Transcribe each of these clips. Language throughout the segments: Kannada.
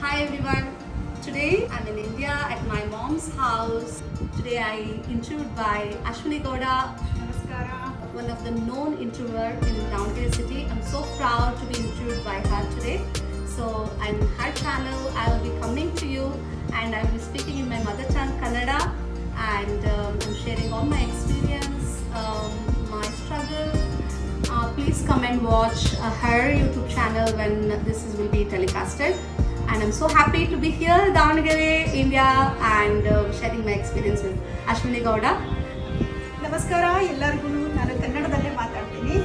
Hi everyone. Today I'm in India at my mom's house. Today I interviewed by Ashwini Gowda, Namaskara. one of the known introvert in Davangere city. I'm so proud to be interviewed by her today. So I'm her channel. I'll be coming to you and I'll be speaking in my mother tongue Kannada, and I'm sharing all my experience, my struggle. Please come and watch her YouTube channel when will be telecasted. And I'm so happy to be here, Davangere, India, and sharing my experience with Ashwini Gowda. ನಮಸ್ಕಾರ ಎಲ್ಲರಿಗೂ. ನಾನು ಕನ್ನಡದಲ್ಲೇ ಮಾತಾಡ್ತೀನಿ.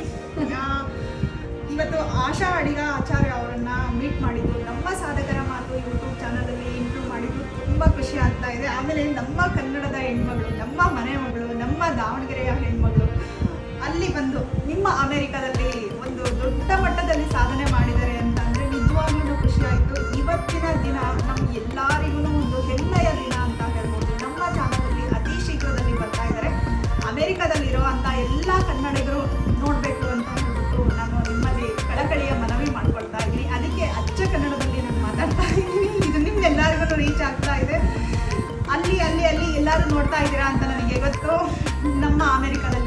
ಇವತ್ತು ಆಶಾ ಅಡಿಗ ಆಚಾರ್ಯ ಅವರನ್ನು ಮೀಟ್ ಮಾಡಿದ್ದು, ನಮ್ಮ ಸಾಧಕರ ಮಾತು ಯೂಟ್ಯೂಬ್ ಚಾನಲಲ್ಲಿ ಇಂಟ್ರೂ ಮಾಡಿದ್ದು ತುಂಬ ಖುಷಿ ಆಗ್ತಾ ಇದೆ. ಆಮೇಲೆ ನಮ್ಮ ಕನ್ನಡದ ಹೆಣ್ಮಗಳು, ನಮ್ಮ ಮನೆ ಮಗಳು, ನಮ್ಮ ದಾವಣಗೆರೆಯ ಹೆಣ್ಮಗಳು ಅಲ್ಲಿ ಬಂದು ನಿಮ್ಮ ಅಮೆರಿಕದಲ್ಲಿ ಒಂದು ದೊಡ್ಡ ಮಟ್ಟದಲ್ಲಿ ಸಾಧನೆ ಮಾಡಿದ್ದಾರೆ ಅಂತ ಅಂದರೆ ನಿಜವಾಗ್ಲೂ ಖುಷಿ ಆಯಿತು. ಇವತ್ತಿನ ದಿನ ನಮ್ಮ ಎಲ್ಲರಿಗೂ ಒಂದು ಹೆಮ್ಮೆಯ ದಿನ ಅಂತ ಹೇಳ್ಬೋದು. ನಮ್ಮ ಚಾನಲಲ್ಲಿ ಅತಿ ಶೀಘ್ರದಲ್ಲಿ ಬರ್ತಾ ಇದ್ದಾರೆ. ಅಮೆರಿಕದಲ್ಲಿರೋ ಅಂಥ ಎಲ್ಲ ಕನ್ನಡಿಗರು ನೋಡಬೇಕು ಅಂತ ಹೇಳ್ಬಿಟ್ಟು ನಾನು ನಿಮ್ಮಲ್ಲಿ ಕಳಕಳಿಯ ಮನವಿ ಮಾಡ್ಕೊಳ್ತಾ ಇದ್ದೀನಿ. ಅದಕ್ಕೆ ಅಚ್ಚ ಕನ್ನಡದಲ್ಲಿ ನಾನು ಮಾತಾಡ್ತಾ ಇದ್ದೀನಿ. ಇದು ನಿಮ್ಗೆಲ್ಲರಿಗೂ ರೀಚ್ ಆಗ್ತಾ ಇದೆ. ಅಲ್ಲಿ ಎಲ್ಲರೂ ನೋಡ್ತಾ ಇದ್ದೀರಾ ಅಂತ ನನಗೆ ಗೊತ್ತು. ನಮ್ಮ ಅಮೆರಿಕದಲ್ಲಿ